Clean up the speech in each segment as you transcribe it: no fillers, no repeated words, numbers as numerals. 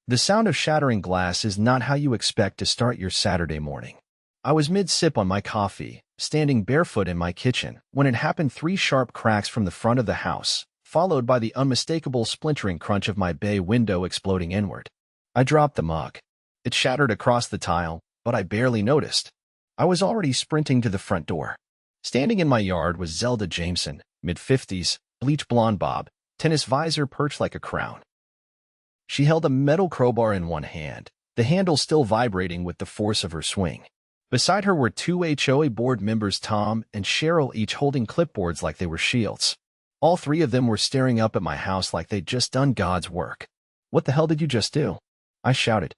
The sound of shattering glass is not how you expect to start your Saturday morning. I was mid-sip on my coffee, standing barefoot in my kitchen, when it happened. 3 sharp cracks from the front of the house, followed by the unmistakable splintering crunch of my bay window exploding inward. I dropped the mug. It shattered across the tile, but I barely noticed. I was already sprinting to the front door. Standing in my yard was Zelda Jameson, mid-50s, bleach blonde bob, tennis visor perched like a crown. She held a metal crowbar in one hand, the handle still vibrating with the force of her swing. Beside her were 2 HOA board members, Tom and Cheryl, each holding clipboards like they were shields. All 3 of them were staring up at my house like they'd just done God's work. "What the hell did you just do?" I shouted.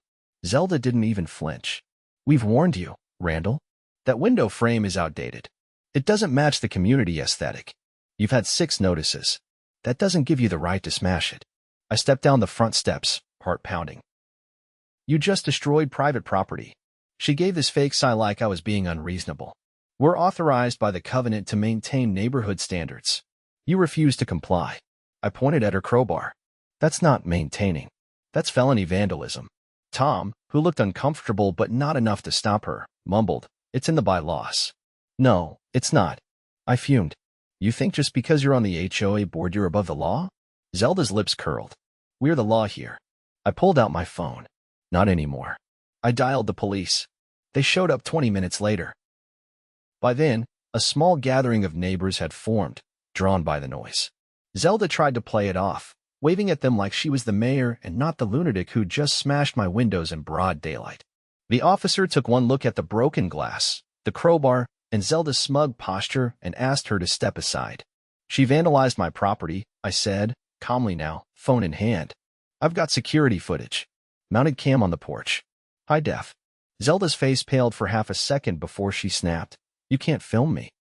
Zelda didn't even flinch. "We've warned you, Randall. That window frame is outdated. It doesn't match the community aesthetic. You've had 6 notices. That doesn't give you the right to smash it." I stepped down the front steps, heart pounding. "You just destroyed private property." She gave this fake sigh like I was being unreasonable. "We're authorized by the covenant to maintain neighborhood standards. You refuse to comply." I pointed at her crowbar. "That's not maintaining. That's felony vandalism." Tom, who looked uncomfortable but not enough to stop her, mumbled, "It's in the bylaws." "No, it's not." I fumed. "You think just because you're on the HOA board you're above the law?" Zelda's lips curled. "We're the law here." I pulled out my phone. Not anymore. I dialed the police. They showed up 20 minutes later. By then, a small gathering of neighbors had formed, drawn by the noise. Zelda tried to play it off, waving at them like she was the mayor and not the lunatic who just smashed my windows in broad daylight. The officer took one look at the broken glass, the crowbar, and Zelda's smug posture and asked her to step aside. "She vandalized my property," I said, calmly now, phone in hand. "I've got security footage. Mounted cam on the porch. High def." Zelda's face paled for half a second before she snapped, "You can't film me.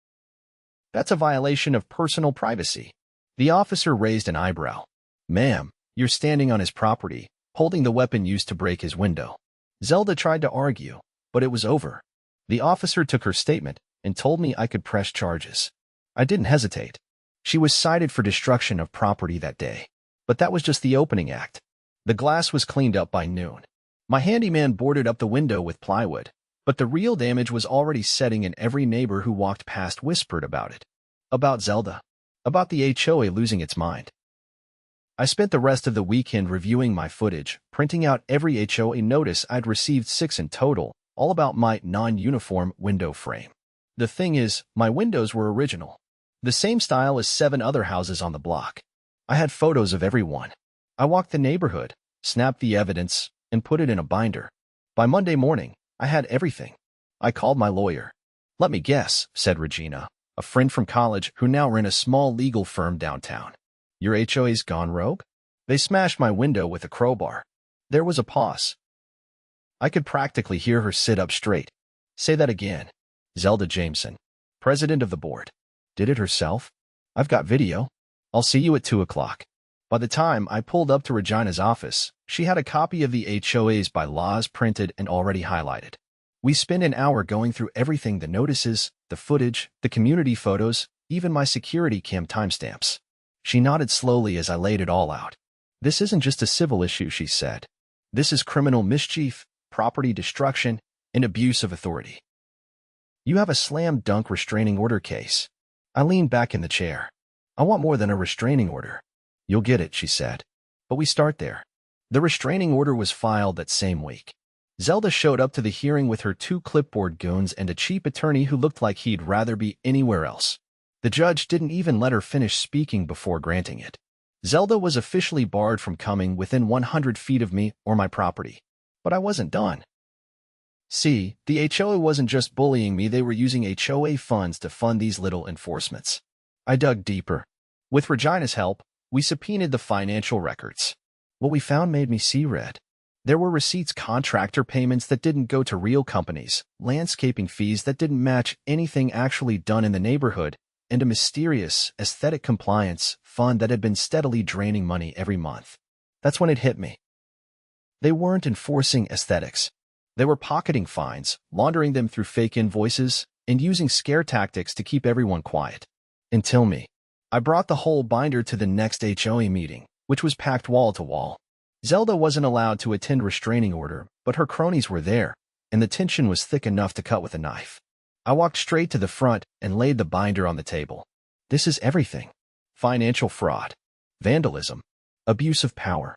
That's a violation of personal privacy." The officer raised an eyebrow. "Ma'am, you're standing on his property, holding the weapon used to break his window." Zelda tried to argue, but it was over. The officer took her statement and told me I could press charges. I didn't hesitate. She was cited for destruction of property that day. But that was just the opening act. The glass was cleaned up by noon. My handyman boarded up the window with plywood, but the real damage was already setting and every neighbor who walked past whispered about it. About Zelda. About the HOA losing its mind. I spent the rest of the weekend reviewing my footage, printing out every HOA notice. I'd received 6 in total, all about my non-uniform window frame. The thing is, my windows were original. The same style as 7 other houses on the block. I had photos of every one. I walked the neighborhood, snapped the evidence, and put it in a binder. By Monday morning, I had everything. I called my lawyer. "Let me guess," said Regina, a friend from college who now ran a small legal firm downtown. "Your HOA's gone rogue?" "They smashed my window with a crowbar." There was a pause. I could practically hear her sit up straight. "Say that again." "Zelda Jameson, president of the board. Did it herself?" "I've got video. I'll see you at 2 o'clock. By the time I pulled up to Regina's office, she had a copy of the HOA's bylaws printed and already highlighted. We spent an hour going through everything: the notices, the footage, the community photos, even my security cam timestamps. She nodded slowly as I laid it all out. "This isn't just a civil issue," she said. "This is criminal mischief, property destruction, and abuse of authority. You have a slam-dunk restraining order case." I leaned back in the chair. "I want more than a restraining order." "You'll get it," she said. "But we start there." The restraining order was filed that same week. Zelda showed up to the hearing with her 2 clipboard goons and a cheap attorney who looked like he'd rather be anywhere else. The judge didn't even let her finish speaking before granting it. Zelda was officially barred from coming within 100 feet of me or my property. But I wasn't done. See, the HOA wasn't just bullying me, they were using HOA funds to fund these little enforcements. I dug deeper. With Regina's help, we subpoenaed the financial records. What we found made me see red. There were receipts, contractor payments that didn't go to real companies, landscaping fees that didn't match anything actually done in the neighborhood, and a mysterious, aesthetic compliance fund that had been steadily draining money every month. That's when it hit me. They weren't enforcing aesthetics. They were pocketing fines, laundering them through fake invoices, and using scare tactics to keep everyone quiet. Until me. I brought the whole binder to the next HOA meeting, which was packed wall to wall. Zelda wasn't allowed to attend restraining order, but her cronies were there, and the tension was thick enough to cut with a knife. I walked straight to the front and laid the binder on the table. This is everything. Financial fraud, vandalism, abuse of power.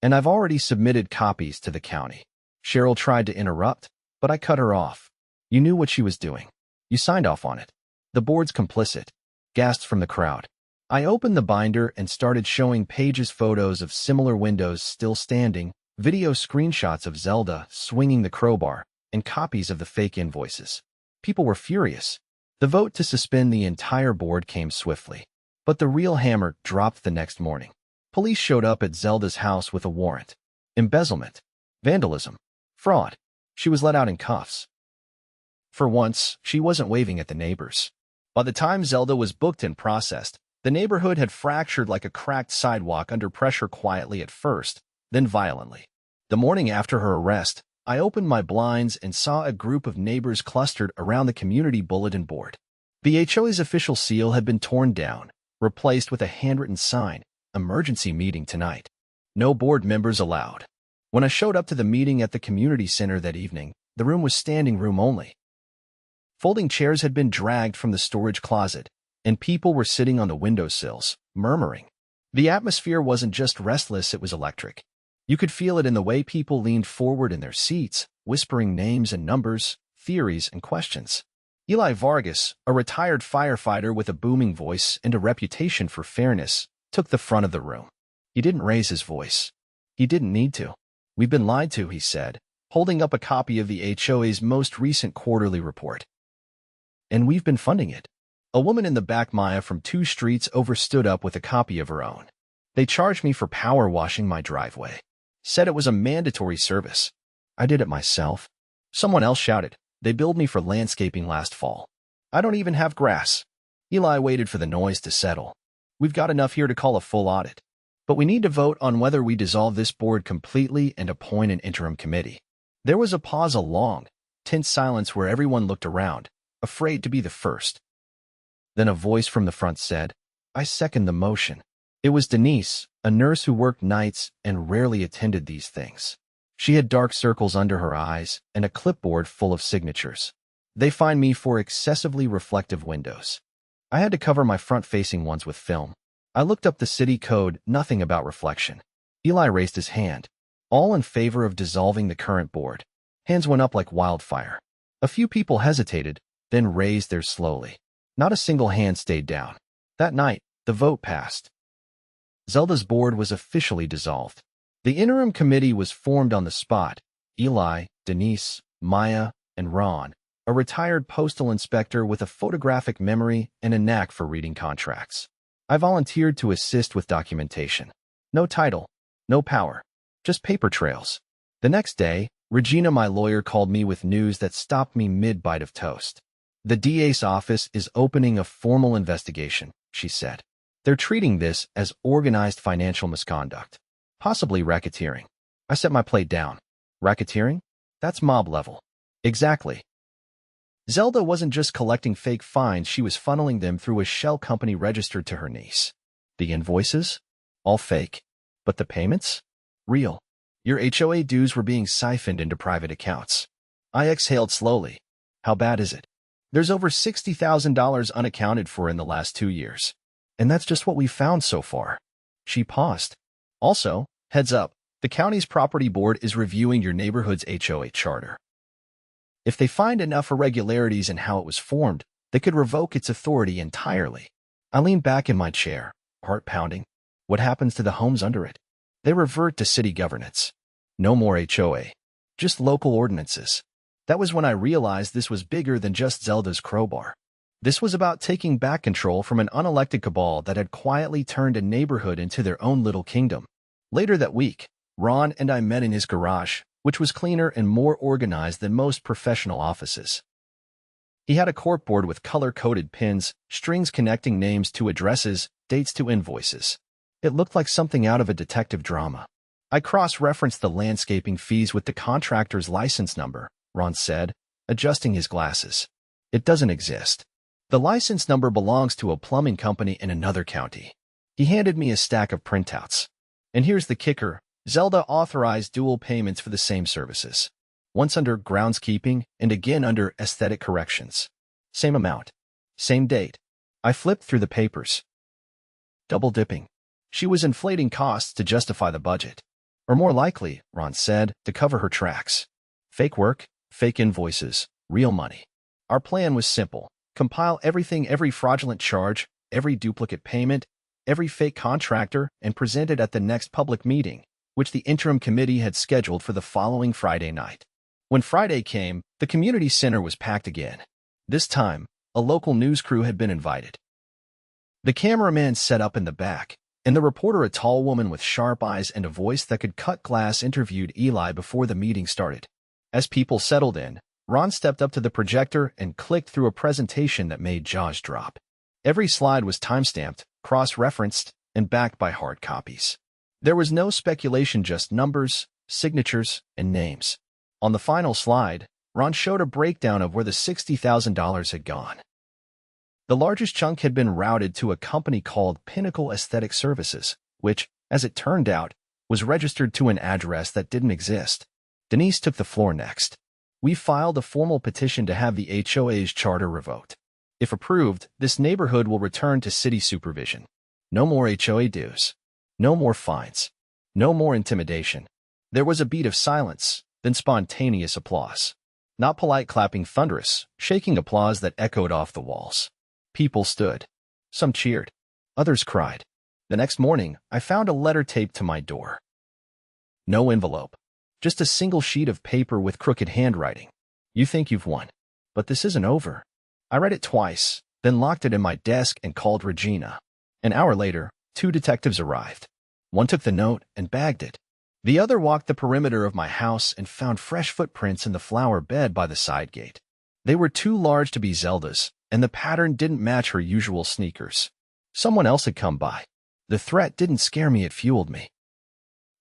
And I've already submitted copies to the county. Cheryl tried to interrupt, but I cut her off. You knew what she was doing. You signed off on it. The board's complicit. Gasps from the crowd. I opened the binder and started showing Paige's photos of similar windows still standing, video screenshots of Zelda swinging the crowbar, and copies of the fake invoices. People were furious. The vote to suspend the entire board came swiftly. But the real hammer dropped the next morning. Police showed up at Zelda's house with a warrant. Embezzlement. Vandalism. Fraud. She was let out in cuffs. For once, she wasn't waving at the neighbors. By the time Zelda was booked and processed, the neighborhood had fractured like a cracked sidewalk under pressure, quietly at first, then violently. The morning after her arrest, I opened my blinds and saw a group of neighbors clustered around the community bulletin board. The HOA's official seal had been torn down, replaced with a handwritten sign, "Emergency meeting tonight. No board members allowed." When I showed up to the meeting at the community center that evening, the room was standing room only. Folding chairs had been dragged from the storage closet, and people were sitting on the windowsills, murmuring. The atmosphere wasn't just restless, it was electric. You could feel it in the way people leaned forward in their seats, whispering names and numbers, theories and questions. Eli Vargas, a retired firefighter with a booming voice and a reputation for fairness, took the front of the room. He didn't raise his voice. He didn't need to. "We've been lied to," he said, holding up a copy of the HOA's most recent quarterly report. "And we've been funding it." A woman in the back, Maya, from 2 streets over, stood up with a copy of her own. "They charged me for power washing my driveway. Said it was a mandatory service. I did it myself." Someone else shouted, "They billed me for landscaping last fall. I don't even have grass." Eli waited for the noise to settle. "We've got enough here to call a full audit. But we need to vote on whether we dissolve this board completely and appoint an interim committee." There was a pause, a long, tense silence where everyone looked around, afraid to be the first. Then a voice from the front said, "I second the motion." It was Denise, a nurse who worked nights and rarely attended these things. She had dark circles under her eyes and a clipboard full of signatures. "They fined me for excessively reflective windows. I had to cover my front-facing ones with film. I looked up the city code, nothing about reflection." Eli raised his hand. "All in favor of dissolving the current board." Hands went up like wildfire. A few people hesitated, then raised theirs slowly. Not a single hand stayed down. That night, the vote passed. Zelda's board was officially dissolved. The interim committee was formed on the spot. Eli, Denise, Maya, and Ron, a retired postal inspector with a photographic memory and a knack for reading contracts. I volunteered to assist with documentation. No title, no power, just paper trails. The next day, Regina, my lawyer, called me with news that stopped me mid-bite of toast. "The DA's office is opening a formal investigation," she said. "They're treating this as organized financial misconduct, possibly racketeering." I set my plate down. Racketeering? That's mob level. Exactly. Zelda wasn't just collecting fake fines, she was funneling them through a shell company registered to her niece. The invoices? All fake. But the payments? Real. Your HOA dues were being siphoned into private accounts. I exhaled slowly. How bad is it? There's over $60,000 unaccounted for in the last 2 years. And that's just what we've found so far. She paused. Also, heads up, the county's property board is reviewing your neighborhood's HOA charter. If they find enough irregularities in how it was formed, they could revoke its authority entirely. I leaned back in my chair, heart pounding. What happens to the homes under it? They revert to city governance. No more HOA. Just local ordinances. That was when I realized this was bigger than just Zelda's crowbar. This was about taking back control from an unelected cabal that had quietly turned a neighborhood into their own little kingdom. Later that week, Ron and I met in his garage, which was cleaner and more organized than most professional offices. He had a corkboard with color-coded pins, strings connecting names to addresses, dates to invoices. It looked like something out of a detective drama. I cross-referenced the landscaping fees with the contractor's license number, Ron said, adjusting his glasses. It doesn't exist. The license number belongs to a plumbing company in another county. He handed me a stack of printouts. And here's the kicker, Zelda authorized dual payments for the same services, once under groundskeeping and again under aesthetic corrections. Same amount, same date. I flipped through the papers. Double dipping. She was inflating costs to justify the budget. Or more likely, Ron said, to cover her tracks. Fake work, fake invoices, real money. Our plan was simple. Compile everything, every fraudulent charge, every duplicate payment, every fake contractor, and present it at the next public meeting, which the interim committee had scheduled for the following Friday night. When Friday came, the community center was packed again. This time, a local news crew had been invited. The cameraman set up in the back, and the reporter, a tall woman with sharp eyes and a voice that could cut glass, interviewed Eli before the meeting started. As people settled in, Ron stepped up to the projector and clicked through a presentation that made jaws drop. Every slide was time-stamped, cross-referenced, and backed by hard copies. There was no speculation, just numbers, signatures, and names. On the final slide, Ron showed a breakdown of where the $60,000 had gone. The largest chunk had been routed to a company called Pinnacle Aesthetic Services, which, as it turned out, was registered to an address that didn't exist. Denise took the floor next. We filed a formal petition to have the HOA's charter revoked. If approved, this neighborhood will return to city supervision. No more HOA dues. No more fines. No more intimidation. There was a beat of silence, then spontaneous applause. Not polite clapping, thunderous, shaking applause that echoed off the walls. People stood. Some cheered. Others cried. The next morning, I found a letter taped to my door. No envelope. Just a single sheet of paper with crooked handwriting. You think you've won. But this isn't over. I read it twice, then locked it in my desk and called Regina. An hour later, 2 detectives arrived. One took the note and bagged it. The other walked the perimeter of my house and found fresh footprints in the flower bed by the side gate. They were too large to be Zelda's, and the pattern didn't match her usual sneakers. Someone else had come by. The threat didn't scare me, it fueled me.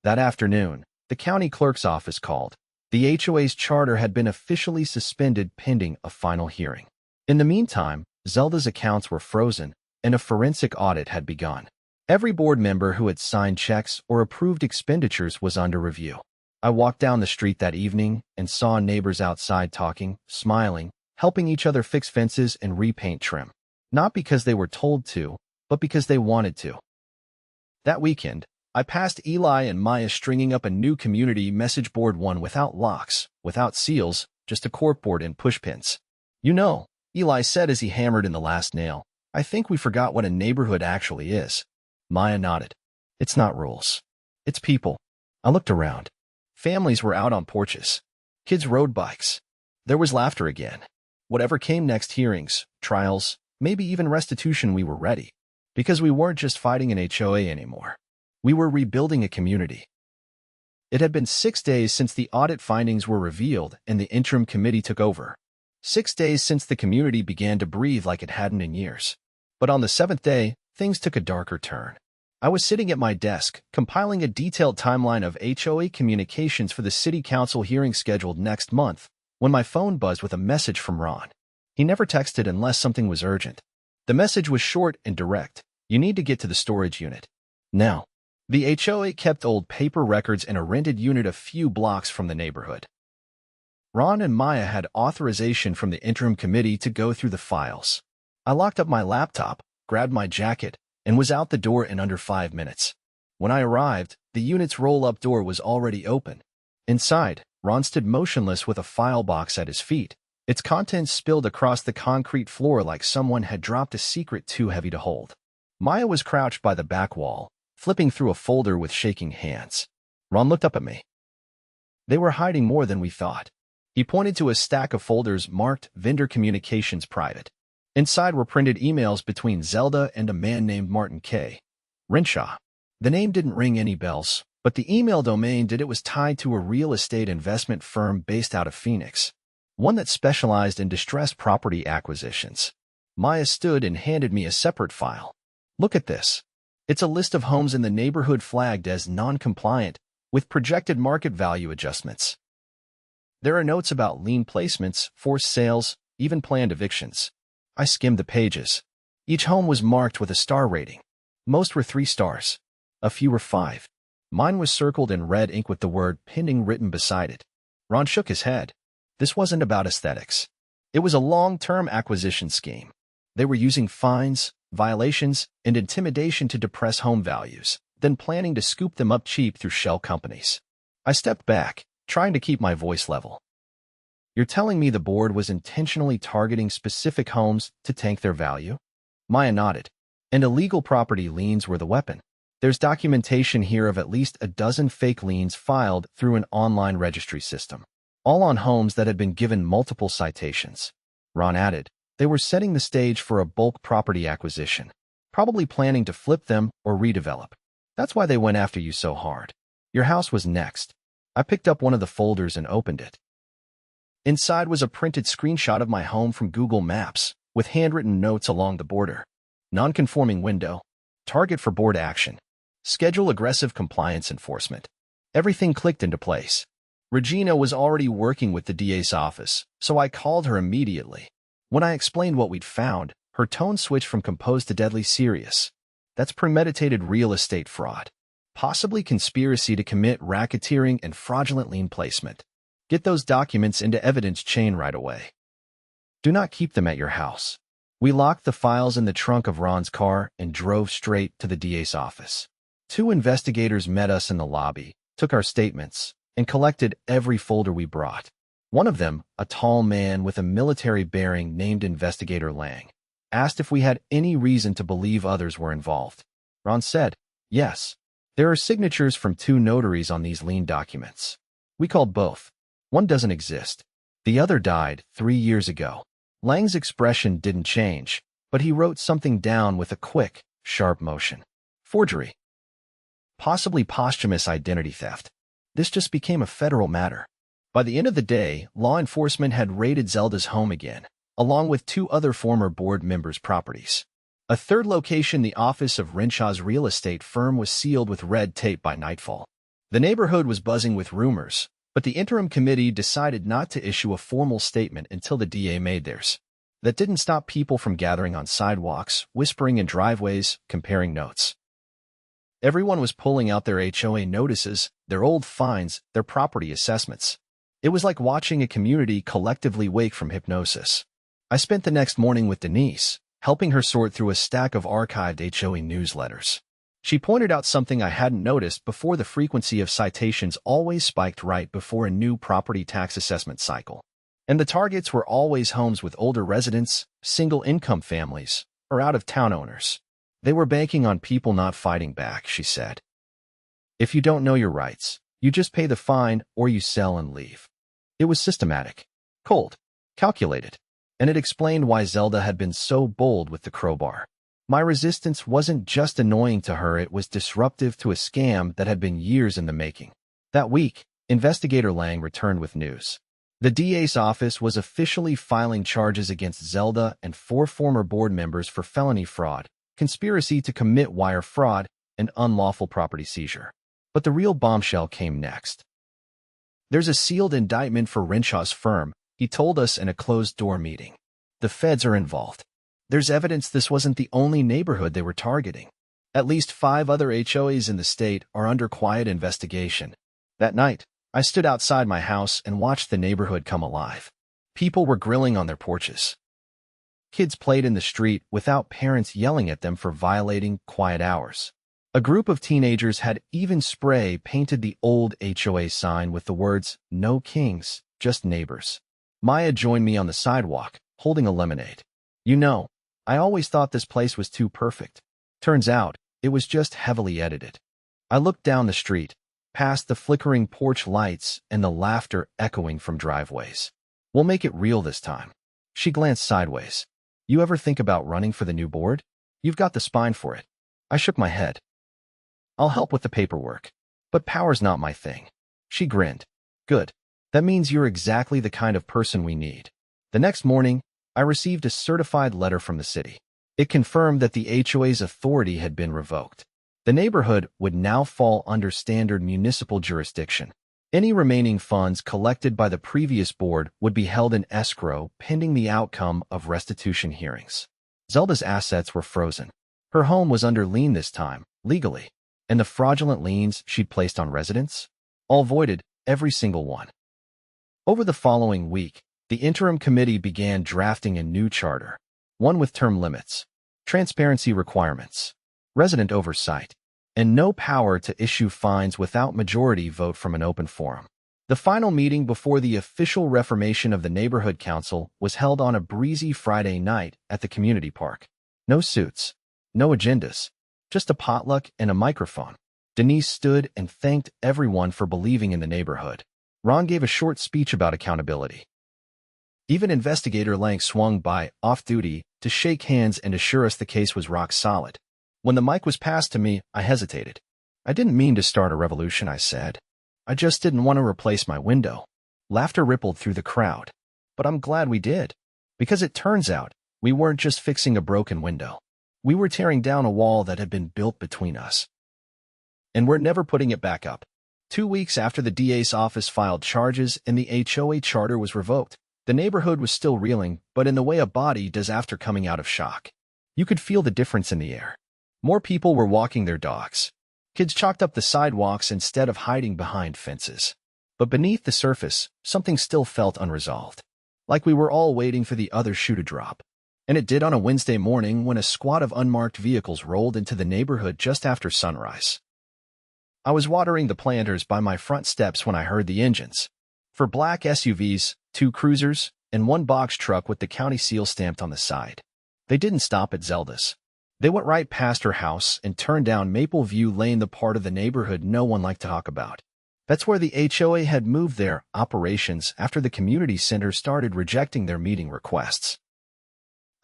That afternoon, the county clerk's office called. The HOA's charter had been officially suspended pending a final hearing. In the meantime, Zelda's accounts were frozen, and a forensic audit had begun. Every board member who had signed checks or approved expenditures was under review. I walked down the street that evening and saw neighbors outside talking, smiling, helping each other fix fences and repaint trim. Not because they were told to, but because they wanted to. That weekend, I passed Eli and Maya stringing up a new community message board, one without locks, without seals, just a corkboard and pushpins. You know, Eli said as he hammered in the last nail, I think we forgot what a neighborhood actually is. Maya nodded. It's not rules. It's people. I looked around. Families were out on porches. Kids rode bikes. There was laughter again. Whatever came next, hearings, trials, maybe even restitution, we were ready. Because we weren't just fighting an HOA anymore. We were rebuilding a community. It had been 6 days since the audit findings were revealed and the interim committee took over. 6 days since the community began to breathe like it hadn't in years. But on the 7th day, things took a darker turn. I was sitting at my desk, compiling a detailed timeline of HOA communications for the city council hearing scheduled next month, when my phone buzzed with a message from Ron. He never texted unless something was urgent. The message was short and direct. You need to get to the storage unit. Now. The HOA kept old paper records in a rented unit a few blocks from the neighborhood. Ron and Maya had authorization from the interim committee to go through the files. I locked up my laptop, grabbed my jacket, and was out the door in under 5 minutes. When I arrived, the unit's roll-up door was already open. Inside, Ron stood motionless with a file box at his feet, its contents spilled across the concrete floor like someone had dropped a secret too heavy to hold. Maya was crouched by the back wall, flipping through a folder with shaking hands. Ron looked up at me. They were hiding more than we thought. He pointed to a stack of folders marked Vendor Communications Private. Inside were printed emails between Zelda and a man named Martin K. Renshaw. The name didn't ring any bells, but the email domain did. It was tied to a real estate investment firm based out of Phoenix, one that specialized in distressed property acquisitions. Maya stood and handed me a separate file. Look at this. It's a list of homes in the neighborhood flagged as non-compliant, with projected market value adjustments. There are notes about lien placements, forced sales, even planned evictions. I skimmed the pages. Each home was marked with a star rating. Most were 3 stars. A few were 5. Mine was circled in red ink with the word pending written beside it. Ron shook his head. This wasn't about aesthetics. It was a long-term acquisition scheme. They were using fines, violations, and intimidation to depress home values, then planning to scoop them up cheap through shell companies. I stepped back, trying to keep my voice level. You're telling me the board was intentionally targeting specific homes to tank their value? Maya nodded. And illegal property liens were the weapon. There's documentation here of at least a dozen fake liens filed through an online registry system, all on homes that had been given multiple citations. Ron added, they were setting the stage for a bulk property acquisition, probably planning to flip them or redevelop. That's why they went after you so hard. Your house was next. I picked up one of the folders and opened it. Inside was a printed screenshot of my home from Google Maps, with handwritten notes along the border. Non-conforming window. Target for board action. Schedule aggressive compliance enforcement. Everything clicked into place. Regina was already working with the DA's office, so I called her immediately. When I explained what we'd found, her tone switched from composed to deadly serious. That's premeditated real estate fraud. Possibly conspiracy to commit racketeering and fraudulent lien placement. Get those documents into evidence chain right away. Do not keep them at your house. We locked the files in the trunk of Ron's car and drove straight to the DA's office. 2 investigators met us in the lobby, took our statements, and collected every folder we brought. One of them, a tall man with a military bearing named Investigator Lang, asked if we had any reason to believe others were involved. Ron said, yes. There are signatures from 2 notaries on these lien documents. We called both. One doesn't exist. The other died 3 years ago. Lang's expression didn't change, but he wrote something down with a quick, sharp motion. Forgery. Possibly posthumous identity theft. This just became a federal matter. By the end of the day, law enforcement had raided Zelda's home again, along with 2 other former board members' properties. A third location, the office of Renshaw's real estate firm, was sealed with red tape by nightfall. The neighborhood was buzzing with rumors, but the interim committee decided not to issue a formal statement until the DA made theirs. That didn't stop people from gathering on sidewalks, whispering in driveways, comparing notes. Everyone was pulling out their HOA notices, their old fines, their property assessments. It was like watching a community collectively wake from hypnosis. I spent the next morning with Denise, helping her sort through a stack of archived HOA newsletters. She pointed out something I hadn't noticed before: the frequency of citations always spiked right before a new property tax assessment cycle. And the targets were always homes with older residents, single-income families, or out-of-town owners. They were banking on people not fighting back, she said. If you don't know your rights, you just pay the fine or you sell and leave. It was systematic, cold, calculated, and it explained why Zelda had been so bold with the crowbar. My resistance wasn't just annoying to her, it was disruptive to a scam that had been years in the making. That week, Investigator Lang returned with news. The DA's office was officially filing charges against Zelda and 4 former board members for felony fraud, conspiracy to commit wire fraud, and unlawful property seizure. But the real bombshell came next. There's a sealed indictment for Renshaw's firm, he told us in a closed-door meeting. The feds are involved. There's evidence this wasn't the only neighborhood they were targeting. At least 5 other HOAs in the state are under quiet investigation. That night, I stood outside my house and watched the neighborhood come alive. People were grilling on their porches. Kids played in the street without parents yelling at them for violating quiet hours. A group of teenagers had even spray painted the old HOA sign with the words, "No kings, just neighbors." Maya joined me on the sidewalk, holding a lemonade. You know, I always thought this place was too perfect. Turns out, it was just heavily edited. I looked down the street, past the flickering porch lights and the laughter echoing from driveways. We'll make it real this time. She glanced sideways. You ever think about running for the new board? You've got the spine for it. I shook my head. I'll help with the paperwork, but power's not my thing. She grinned. Good. That means you're exactly the kind of person we need. The next morning, I received a certified letter from the city. It confirmed that the HOA's authority had been revoked. The neighborhood would now fall under standard municipal jurisdiction. Any remaining funds collected by the previous board would be held in escrow pending the outcome of restitution hearings. Zelda's assets were frozen. Her home was under lien this time, legally. And the fraudulent liens she'd placed on residents? All voided, every single one. Over the following week, the interim committee began drafting a new charter, one with term limits, transparency requirements, resident oversight, and no power to issue fines without majority vote from an open forum. The final meeting before the official reformation of the neighborhood council was held on a breezy Friday night at the community park. No suits, no agendas, just a potluck and a microphone. Denise stood and thanked everyone for believing in the neighborhood. Ron gave a short speech about accountability. Even Investigator Lang swung by, off-duty, to shake hands and assure us the case was rock solid. When the mic was passed to me, I hesitated. I didn't mean to start a revolution, I said. I just didn't want to replace my window. Laughter rippled through the crowd. But I'm glad we did. Because it turns out, we weren't just fixing a broken window. We were tearing down a wall that had been built between us. And we're never putting it back up. 2 weeks after the DA's office filed charges and the HOA charter was revoked, the neighborhood was still reeling, but in the way a body does after coming out of shock. You could feel the difference in the air. More people were walking their dogs. Kids chalked up the sidewalks instead of hiding behind fences. But beneath the surface, something still felt unresolved. Like we were all waiting for the other shoe to drop. And it did on a Wednesday morning when a squad of unmarked vehicles rolled into the neighborhood just after sunrise. I was watering the planters by my front steps when I heard the engines. 4 black SUVs, 2 cruisers, and 1 box truck with the county seal stamped on the side. They didn't stop at Zelda's. They went right past her house and turned down Maple View Lane, the part of the neighborhood no one liked to talk about. That's where the HOA had moved their operations after the community center started rejecting their meeting requests.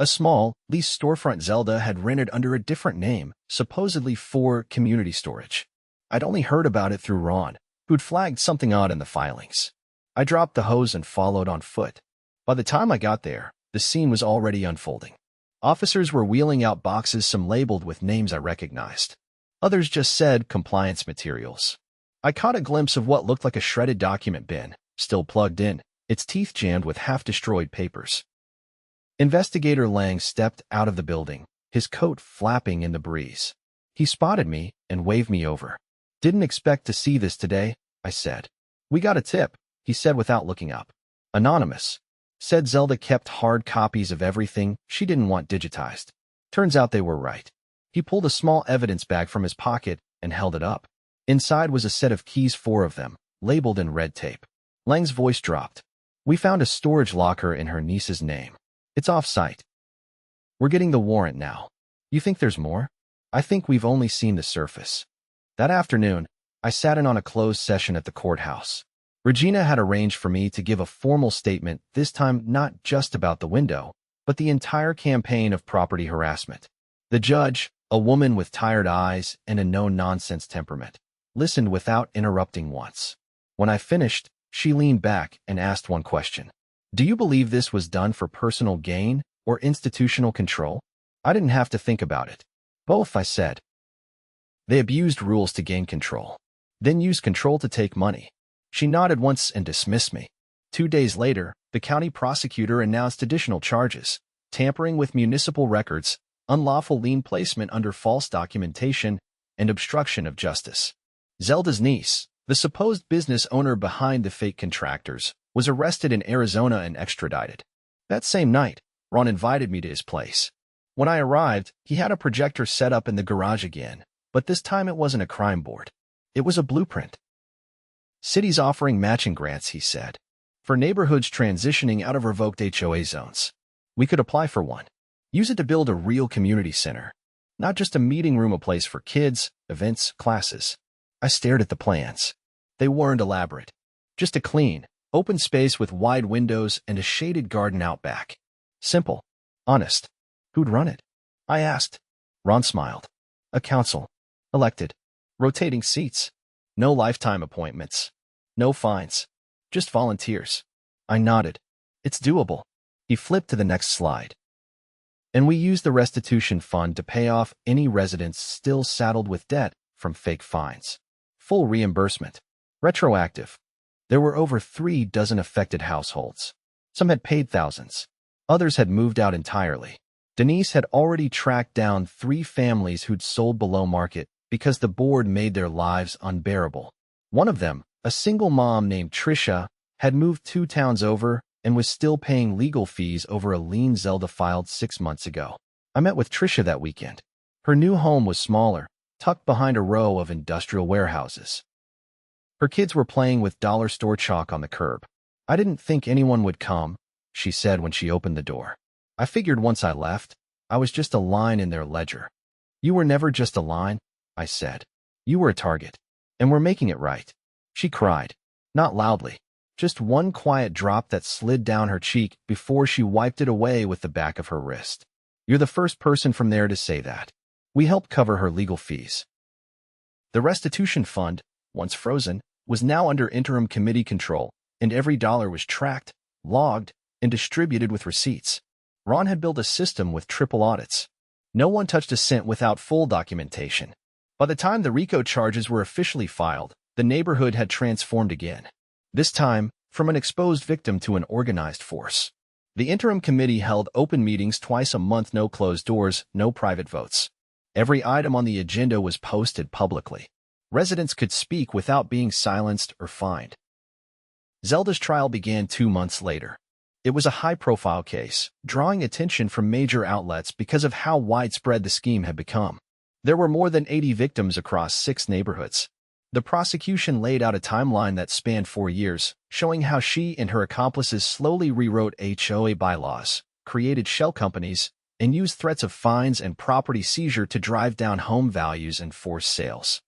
A small, leased storefront Zelda had rented under a different name, supposedly for community storage. I'd only heard about it through Ron, who'd flagged something odd in the filings. I dropped the hose and followed on foot. By the time I got there, the scene was already unfolding. Officers were wheeling out boxes, some labeled with names I recognized. Others just said compliance materials. I caught a glimpse of what looked like a shredded document bin, still plugged in, its teeth jammed with half-destroyed papers. Investigator Lang stepped out of the building, his coat flapping in the breeze. He spotted me and waved me over. "Didn't expect to see this today," I said. "We got a tip," he said without looking up. "Anonymous. Said Zelda kept hard copies of everything she didn't want digitized." Turns out they were right. He pulled a small evidence bag from his pocket and held it up. Inside was a set of keys, 4 of them, labeled in red tape. Lang's voice dropped. "We found a storage locker in her niece's name. It's off-site. We're getting the warrant now. You think there's more?" "I think we've only seen the surface." That afternoon, I sat in on a closed session at the courthouse. Regina had arranged for me to give a formal statement, this time not just about the window, but the entire campaign of property harassment. The judge, a woman with tired eyes and a no-nonsense temperament, listened without interrupting once. When I finished, she leaned back and asked one question. "Do you believe this was done for personal gain or institutional control?" I didn't have to think about it. "Both," I said. "They abused rules to gain control, then used control to take money." She nodded once and dismissed me. 2 days later, the county prosecutor announced additional charges: tampering with municipal records, unlawful lien placement under false documentation, and obstruction of justice. Zelda's niece, the supposed business owner behind the fake contractors, was arrested in Arizona and extradited. That same night, Ron invited me to his place. When I arrived, he had a projector set up in the garage again, but this time it wasn't a crime board. It was a blueprint. "Cities offering matching grants," he said, "for neighborhoods transitioning out of revoked HOA zones. We could apply for one. Use it to build a real community center, not just a meeting room, a place for kids, events, classes." I stared at the plans. They weren't elaborate. Just a clean, open space with wide windows and a shaded garden out back. Simple. Honest. Who'd run it? I asked. Ron smiled. "A council. Elected. Rotating seats. No lifetime appointments. No fines. Just volunteers." I nodded. "It's doable." He flipped to the next slide. "And we use the restitution fund to pay off any residents still saddled with debt from fake fines. Full reimbursement. Retroactive." There were over 3 dozen affected households. Some had paid thousands. Others had moved out entirely. Denise had already tracked down 3 families who'd sold below market, because the board made their lives unbearable. One of them, a single mom named Trisha, had moved 2 towns over and was still paying legal fees over a lien Zelda filed 6 months ago. I met with Trisha that weekend. Her new home was smaller, tucked behind a row of industrial warehouses. Her kids were playing with dollar store chalk on the curb. "I didn't think anyone would come," she said when she opened the door. "I figured once I left, I was just a line in their ledger." "You were never just a line," I said. "You were a target, and we're making it right." She cried, not loudly, just one quiet drop that slid down her cheek before she wiped it away with the back of her wrist. "You're the first person from there to say that." We helped cover her legal fees. The restitution fund, once frozen, was now under interim committee control, and every dollar was tracked, logged, and distributed with receipts. Ron had built a system with triple audits. No one touched a cent without full documentation. By the time the RICO charges were officially filed, the neighborhood had transformed again. This time, from an exposed victim to an organized force. The interim committee held open meetings twice a month, no closed doors, no private votes. Every item on the agenda was posted publicly. Residents could speak without being silenced or fined. Zelda's trial began 2 months later. It was a high-profile case, drawing attention from major outlets because of how widespread the scheme had become. There were more than 80 victims across 6 neighborhoods. The prosecution laid out a timeline that spanned 4 years, showing how she and her accomplices slowly rewrote HOA bylaws, created shell companies, and used threats of fines and property seizure to drive down home values and force sales.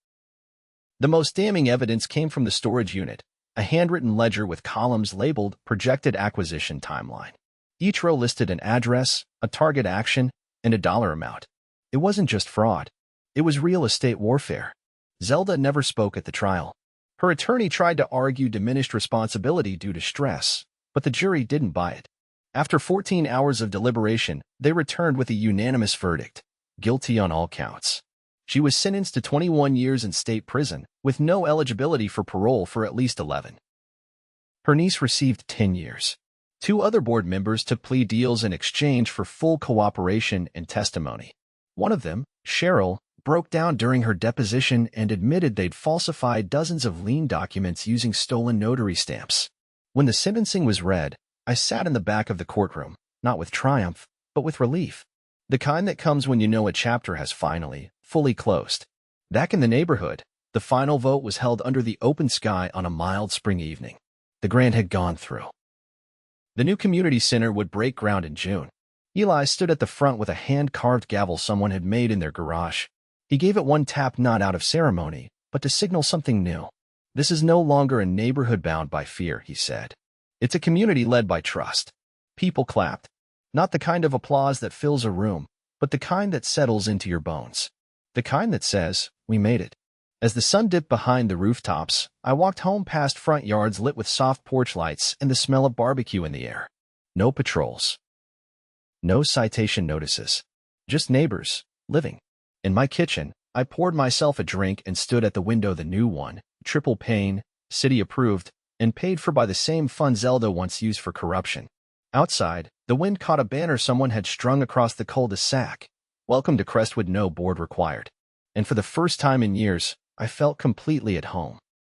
The most damning evidence came from the storage unit, a handwritten ledger with columns labeled Projected Acquisition Timeline. Each row listed an address, a target action, and a dollar amount. It wasn't just fraud. It was real estate warfare. Zelda never spoke at the trial. Her attorney tried to argue diminished responsibility due to stress, but the jury didn't buy it. After 14 hours of deliberation, they returned with a unanimous verdict: guilty on all counts. She was sentenced to 21 years in state prison, with no eligibility for parole for at least 11. Her niece received 10 years. 2 other board members took plea deals in exchange for full cooperation and testimony. One of them, Cheryl, broke down during her deposition and admitted they'd falsified dozens of lien documents using stolen notary stamps. When the sentencing was read, I sat in the back of the courtroom, not with triumph, but with relief. The kind that comes when you know a chapter has finally, fully closed. Back in the neighborhood, the final vote was held under the open sky on a mild spring evening. The grant had gone through. The new community center would break ground in June. Eli stood at the front with a hand-carved gavel someone had made in their garage. He gave it one tap, not out of ceremony, but to signal something new. "This is no longer a neighborhood bound by fear," he said. "It's a community led by trust." People clapped. Not the kind of applause that fills a room, but the kind that settles into your bones. The kind that says, "We made it." As the sun dipped behind the rooftops, I walked home past front yards lit with soft porch lights and the smell of barbecue in the air. No patrols. No citation notices. Just neighbors, living. In my kitchen, I poured myself a drink and stood at the window. The new one, triple pane, city approved, and paid for by the same fund Zelda once used for corruption. Outside, the wind caught a banner someone had strung across the cul-de-sac. "Welcome to Crestwood, no board required." And for the first time in years, I felt completely at home.